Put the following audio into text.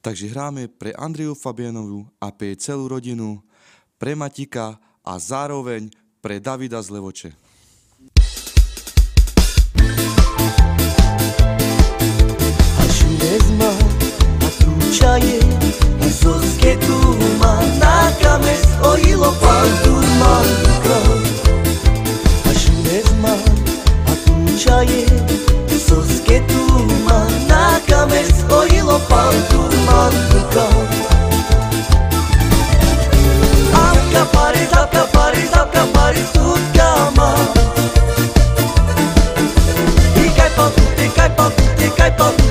Takže hráme pre Andriu Fabianovu a pre jej celú rodinu, pre Matika a zároveň pre Davida z Levoče. A všude zma, a trúčaje, a zoske tu má, na kames ojilo pán Turman král. A všude zma, a trúčaje, zoske tu má, na kames ojilo pán Turman král. Apka Paris, tutka má. Tikaj pa tu,